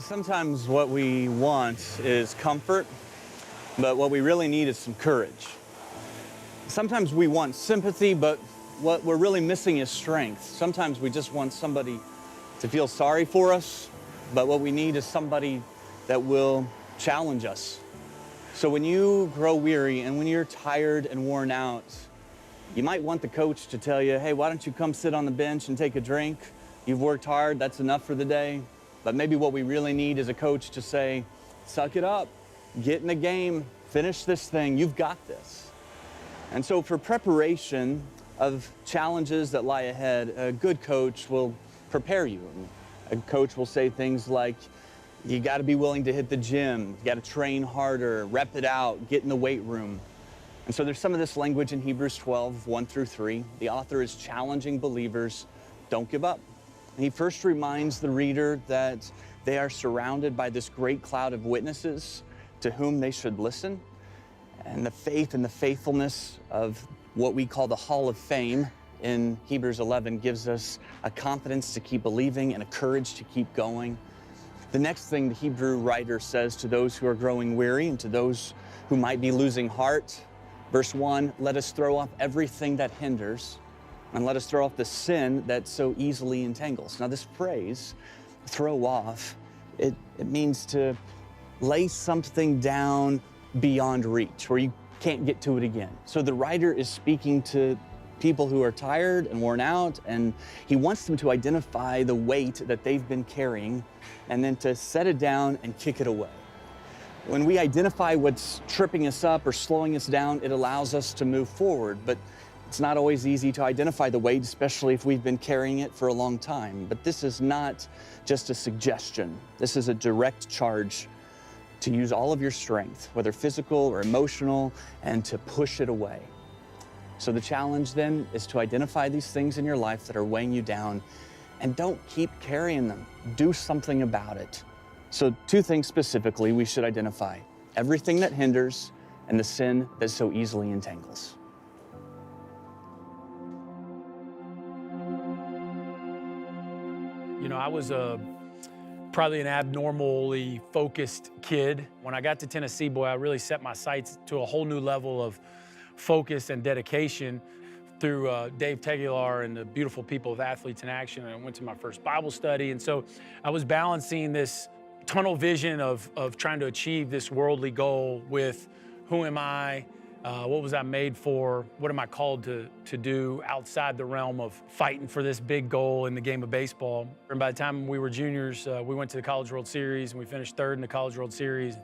Sometimes what we want is comfort, but what we really need is some courage. Sometimes we want sympathy, but what we're really missing is strength. Sometimes we just want somebody to feel sorry for us, but what we need is somebody that will challenge us. So when you grow weary and when you're tired and worn out, you might want the coach to tell you, hey, why don't you come sit on the bench and take a drink? You've worked hard, that's enough for the day. But maybe what we really need is a coach to say, suck it up, get in the game, finish this thing, you've got this. And so for preparation of challenges that lie ahead, a good coach will prepare you. A coach will say things like, you gotta be willing to hit the gym, you gotta train harder, rep it out, get in the weight room. And so there's some of this language in Hebrews 12, 1-3. The author is challenging believers, don't give up. He first reminds the reader that they are surrounded by this great cloud of witnesses to whom they should listen. And the faith and the faithfulness of what we call the Hall of Fame in Hebrews 11 gives us a confidence to keep believing and a courage to keep going. The next thing the Hebrew writer says to those who are growing weary and to those who might be losing heart, verse 1, let us throw off everything that hinders and let us throw off the sin that so easily entangles. Now this phrase, throw off, it means to lay something down beyond reach, where you can't get to it again. So the writer is speaking to people who are tired and worn out, and he wants them to identify the weight that they've been carrying and then to set it down and kick it away. When we identify what's tripping us up or slowing us down, it allows us to move forward. But it's not always easy to identify the weight, especially if we've been carrying it for a long time. But this is not just a suggestion. This is a direct charge to use all of your strength, whether physical or emotional, and to push it away. So the challenge then is to identify these things in your life that are weighing you down and don't keep carrying them. Do something about it. So two things specifically we should identify: everything that hinders and the sin that so easily entangles. You know, I was probably an abnormally focused kid. When I got to Tennessee, boy, I really set my sights to a whole new level of focus and dedication through Dave Tegular and the beautiful people of Athletes in Action. And I went to my first Bible study. And so I was balancing this tunnel vision of trying to achieve this worldly goal with who am I? What was I made for? What am I called to do outside the realm of fighting for this big goal in the game of baseball? And by the time we were juniors, we went to the College World Series and we finished third in the College World Series.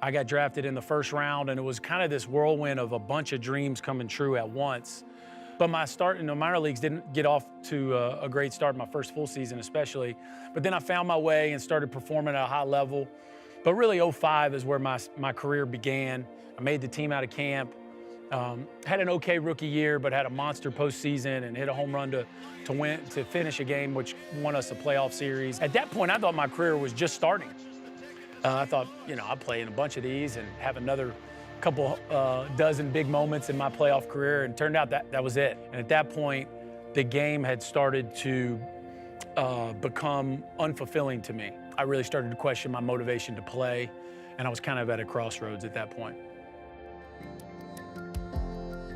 I got drafted in the first round, and it was kind of this whirlwind of a bunch of dreams coming true at once. But my start in the minor leagues didn't get off to a great start, my first full season especially. But then I found my way and started performing at a high level. But really 2005 is where my career began. I made the team out of camp, had an okay rookie year, but had a monster postseason and hit a home run to finish a game which won us a playoff series. At that point, I thought my career was just starting. I thought, you know, I'd play in a bunch of these and have another couple dozen big moments in my playoff career, and turned out that was it. And at that point, the game had started to become unfulfilling to me. I really started to question my motivation to play, and I was kind of at a crossroads at that point.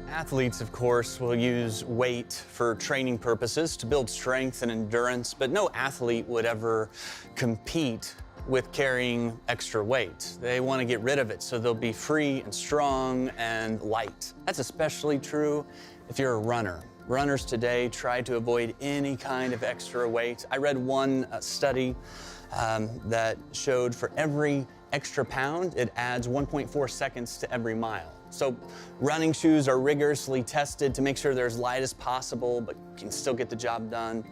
Athletes, of course, will use weight for training purposes to build strength and endurance, but no athlete would ever compete with carrying extra weight. They want to get rid of it so they'll be free and strong and light. That's especially true if you're a runner. Runners today try to avoid any kind of extra weight. I read one study that showed for every extra pound, it adds 1.4 seconds to every mile. So running shoes are rigorously tested to make sure they're as light as possible, but can still get the job done.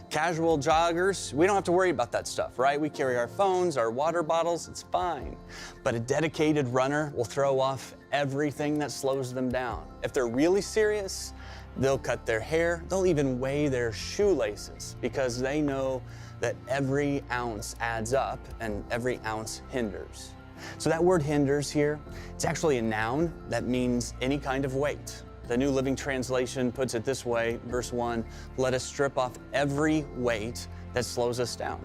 Casual joggers, we don't have to worry about that stuff, right? We carry our phones, our water bottles, it's fine. But a dedicated runner will throw off everything that slows them down. If they're really serious, they'll cut their hair, they'll even weigh their shoelaces because they know that every ounce adds up and every ounce hinders. So that word hinders here, it's actually a noun that means any kind of weight. The New Living Translation puts it this way, verse 1, let us strip off every weight that slows us down.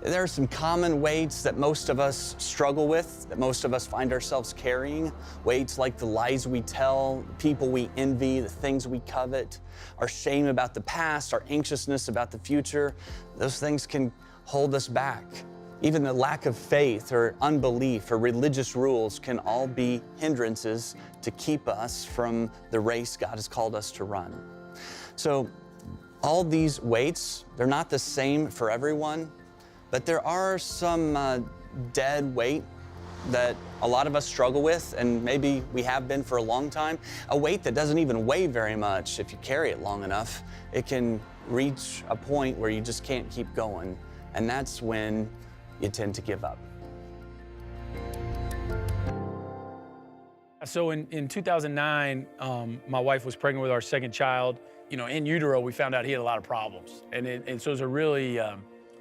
There are some common weights that most of us struggle with, that most of us find ourselves carrying. Weights like the lies we tell, the people we envy, the things we covet, our shame about the past, our anxiousness about the future. Those things can hold us back. Even the lack of faith or unbelief or religious rules can all be hindrances to keep us from the race God has called us to run. So all these weights, they're not the same for everyone, but there are some dead weight that a lot of us struggle with, and maybe we have been for a long time. A weight that doesn't even weigh very much. If you carry it long enough, it can reach a point where you just can't keep going, and that's when you tend to give up. So in 2009, my wife was pregnant with our second child. You know, in utero, we found out he had a lot of problems, and so it was a really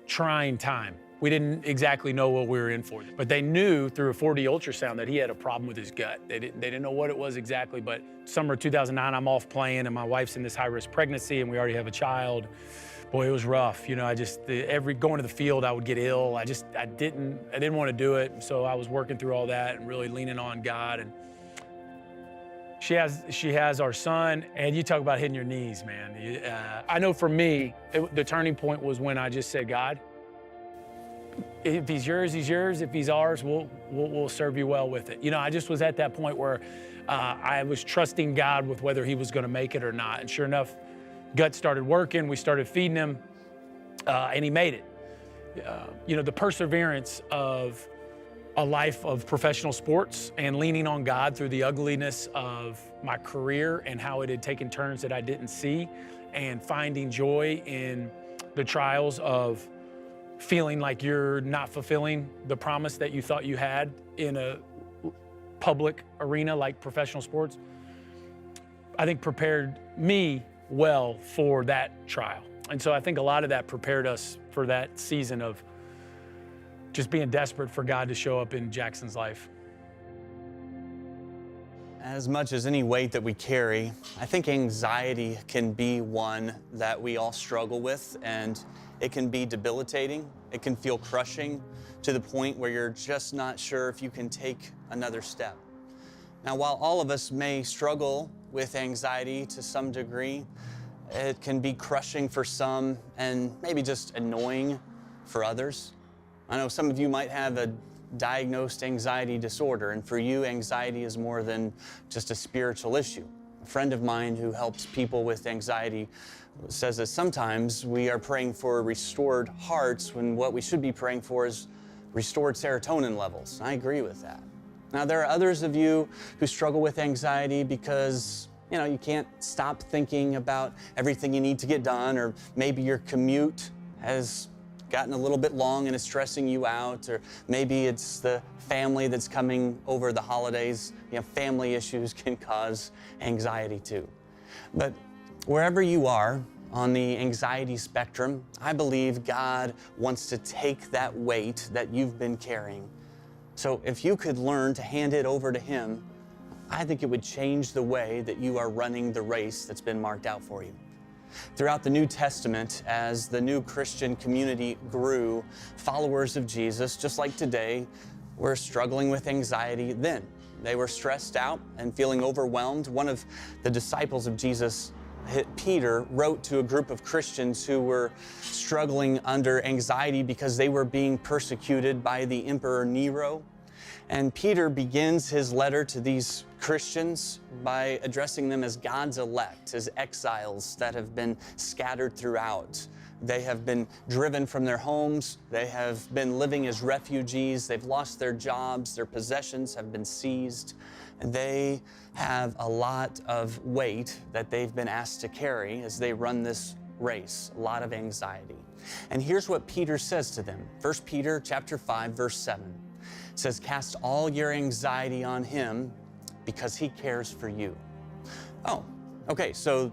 trying time. We didn't exactly know what we were in for, but they knew through a 4D ultrasound that he had a problem with his gut. They didn't know what it was exactly, but summer 2009, I'm off playing, and my wife's in this high-risk pregnancy, and we already have a child. Boy, it was rough. You know, going to the field, I would get ill. I didn't want to do it, so I was working through all that and really leaning on God. And she has our son, and you talk about hitting your knees, man. I know for me, the turning point was when I just said, God, if he's yours, he's yours. If he's ours, we'll serve you well with it. You know, I just was at that point where I was trusting God with whether he was going to make it or not. And sure enough, gut started working. We started feeding him, and he made it. You know, the perseverance of a life of professional sports and leaning on God through the ugliness of my career and how it had taken turns that I didn't see, and finding joy in the trials of feeling like you're not fulfilling the promise that you thought you had in a public arena like professional sports, I think prepared me well for that trial. And so I think a lot of that prepared us for that season of just being desperate for God to show up in Jackson's life. As much as any weight that we carry, I think anxiety can be one that we all struggle with, and it can be debilitating. It can feel crushing to the point where you're just not sure if you can take another step. Now, while all of us may struggle with anxiety to some degree, it can be crushing for some and maybe just annoying for others. I know some of you might have a diagnosed anxiety disorder, and for you, anxiety is more than just a spiritual issue. A friend of mine who helps people with anxiety says that sometimes we are praying for restored hearts when what we should be praying for is restored serotonin levels. I agree with that. Now, there are others of you who struggle with anxiety because you can't stop thinking about everything you need to get done, or maybe your commute has gotten a little bit long and is stressing you out, or maybe it's the family that's coming over the holidays. Family issues can cause anxiety too. But wherever you are on the anxiety spectrum, I believe God wants to take that weight that you've been carrying. So if you could learn to hand it over to Him, I think it would change the way that you are running the race that's been marked out for you. Throughout the New Testament, as the new Christian community grew, followers of Jesus, just like today, were struggling with anxiety then. They were stressed out and feeling overwhelmed. One of the disciples of Jesus, Peter, wrote to a group of Christians who were struggling under anxiety because they were being persecuted by the Emperor Nero. And Peter begins his letter to these Christians by addressing them as God's elect, as exiles that have been scattered throughout. They have been driven from their homes. They have been living as refugees. They've lost their jobs. Their possessions have been seized. And they have a lot of weight that they've been asked to carry as they run this race, a lot of anxiety. And here's what Peter says to them. 1 Peter chapter 5, verse 7. It says, "Cast all your anxiety on Him because He cares for you." Oh, okay, so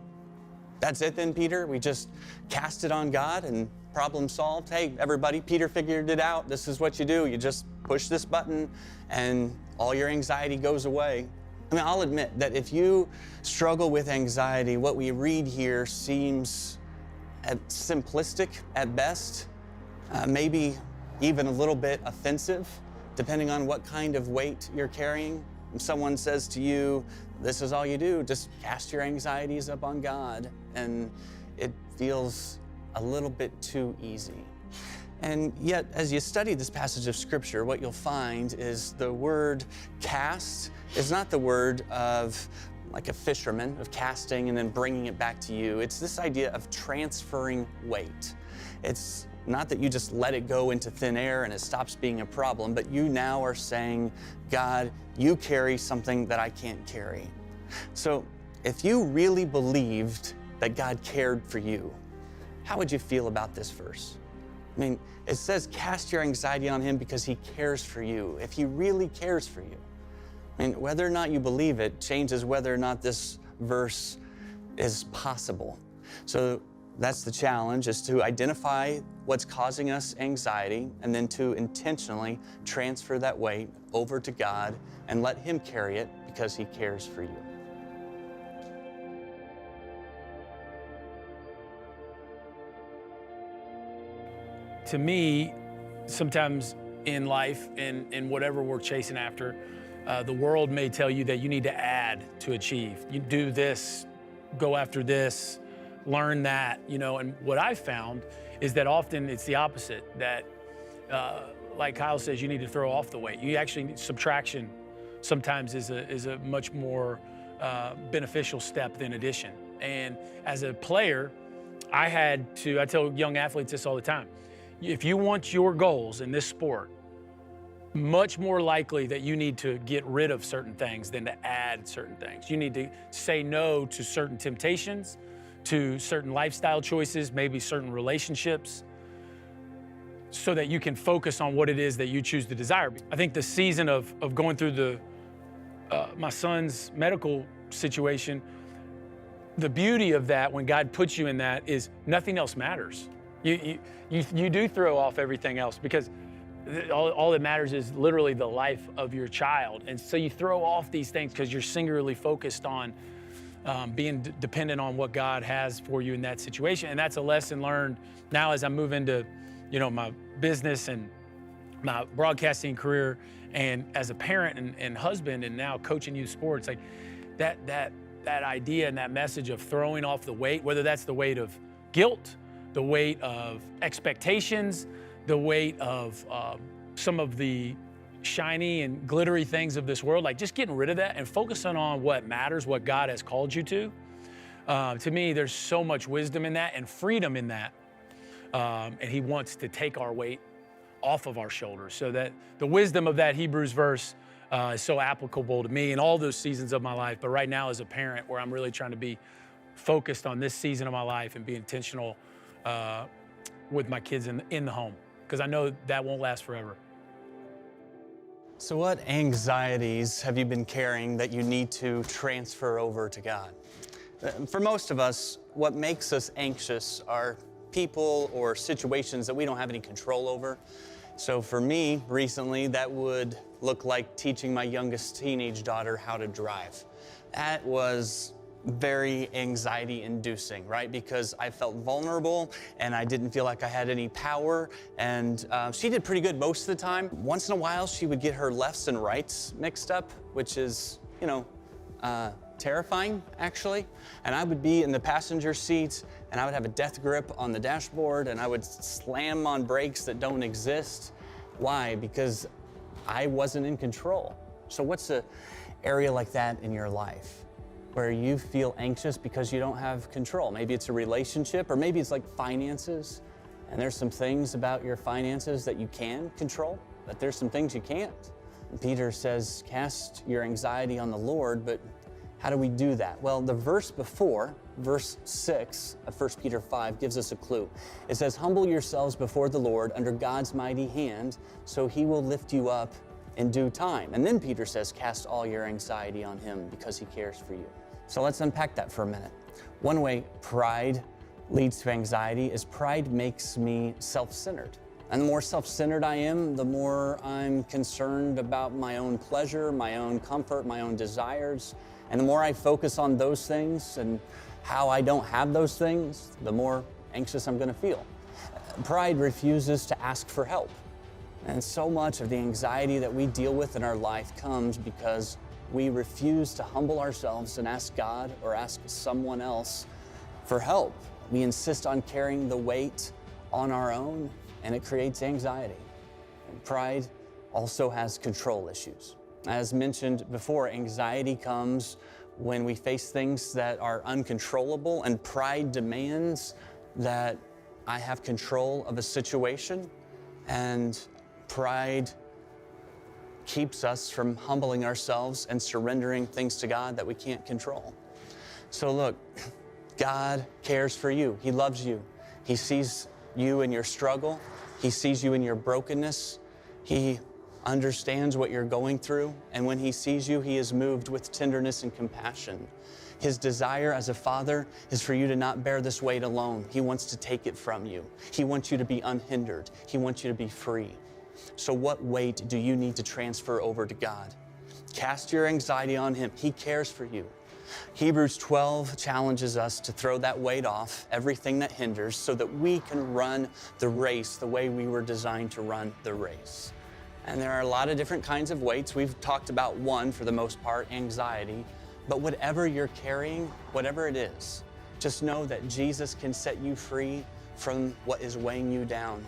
that's it then, Peter? We just cast it on God and problem solved? Hey, everybody, Peter figured it out. This is what you do. You just push this button and all your anxiety goes away. I mean, I'll admit that if you struggle with anxiety, what we read here seems simplistic at best. Maybe even a little bit offensive, depending on what kind of weight you're carrying. If someone says to you, this is all you do, just cast your anxieties up on God, and it feels a little bit too easy. And yet, as you study this passage of Scripture, what you'll find is the word cast is not the word of like a fisherman, of casting and then bringing it back to you. It's this idea of transferring weight. It's not that you just let it go into thin air and it stops being a problem, but you now are saying, God, you carry something that I can't carry. So if you really believed that God cared for you, how would you feel about this verse? I mean, it says cast your anxiety on him because he cares for you. If he really cares for you, I mean, whether or not you believe it changes whether or not this verse is possible. So that's the challenge, is to identify what's causing us anxiety and then to intentionally transfer that weight over to God and let him carry it because he cares for you. To me, sometimes in life, in whatever we're chasing after, the world may tell you that you need to add to achieve. You do this, go after this, learn that, and what I've found is that often it's the opposite, that like Kyle says, you need to throw off the weight. You actually need subtraction sometimes is a much more beneficial step than addition. And as a player, I tell young athletes this all the time. If you want your goals in this sport, much more likely that you need to get rid of certain things than to add certain things. You need to say no to certain temptations, to certain lifestyle choices, maybe certain relationships, so that you can focus on what it is that you choose to desire. I think the season of going through my son's medical situation, the beauty of that, when God puts you in that, is nothing else matters. You do throw off everything else, because all that matters is literally the life of your child. And so you throw off these things because you're singularly focused on being dependent on what God has for you in that situation. And that's a lesson learned now as I move into, my business and my broadcasting career, and as a parent and husband, and now coaching youth sports, like that idea and that message of throwing off the weight, whether that's the weight of guilt, the weight of expectations, the weight of some of the shiny and glittery things of this world, like just getting rid of that and focusing on what matters, what God has called you to. To me, there's so much wisdom in that and freedom in that. And he wants to take our weight off of our shoulders, so that the wisdom of that Hebrews verse is so applicable to me in all those seasons of my life. But right now as a parent, where I'm really trying to be focused on this season of my life and be intentional with my kids in the home, because I know that won't last forever. So what anxieties have you been carrying that you need to transfer over to God? For most of us, what makes us anxious are people or situations that we don't have any control over. So for me, recently, that would look like teaching my youngest teenage daughter how to drive. That was very anxiety inducing, right? Because I felt vulnerable and I didn't feel like I had any power. And she did pretty good most of the time. Once in a while, she would get her lefts and rights mixed up, which is, terrifying, actually. And I would be in the passenger seat and I would have a death grip on the dashboard and I would slam on brakes that don't exist. Why? Because I wasn't in control. So what's an area like that in your life where you feel anxious because you don't have control? Maybe it's a relationship, or maybe it's like finances, and there's some things about your finances that you can control, but there's some things you can't. And Peter says, cast your anxiety on the Lord, but how do we do that? Well, the verse before, verse 6 of 1 Peter 5, gives us a clue. It says, humble yourselves before the Lord under God's mighty hand, so he will lift you up in due time. And then Peter says, cast all your anxiety on him because he cares for you. So let's unpack that for a minute. One way pride leads to anxiety is pride makes me self-centered. And the more self-centered I am, the more I'm concerned about my own pleasure, my own comfort, my own desires. And the more I focus on those things and how I don't have those things, the more anxious I'm going to feel. Pride refuses to ask for help. And so much of the anxiety that we deal with in our life comes because we refuse to humble ourselves and ask God or ask someone else for help. We insist on carrying the weight on our own, and it creates anxiety. And pride also has control issues. As mentioned before, anxiety comes when we face things that are uncontrollable, and pride demands that I have control of a situation, and pride keeps us from humbling ourselves and surrendering things to God that we can't control. So look, God cares for you. He loves you. He sees you in your struggle. He sees you in your brokenness. He understands what you're going through. And when He sees you, He is moved with tenderness and compassion. His desire as a father is for you to not bear this weight alone. He wants to take it from you. He wants you to be unhindered. He wants you to be free. So what weight do you need to transfer over to God? Cast your anxiety on Him. He cares for you. Hebrews 12 challenges us to throw that weight off, everything that hinders, so that we can run the race the way we were designed to run the race. And there are a lot of different kinds of weights. We've talked about one for the most part, anxiety. But whatever you're carrying, whatever it is, just know that Jesus can set you free from what is weighing you down.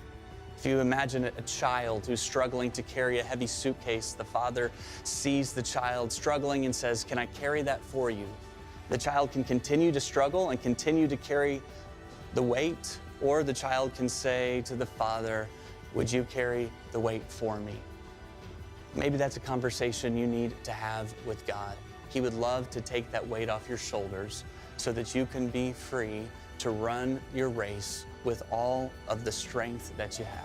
If you imagine a child who's struggling to carry a heavy suitcase, the father sees the child struggling and says, "Can I carry that for you?" The child can continue to struggle and continue to carry the weight, or the child can say to the father, "Would you carry the weight for me?" Maybe that's a conversation you need to have with God. He would love to take that weight off your shoulders so that you can be free to run your race with all of the strength that you have.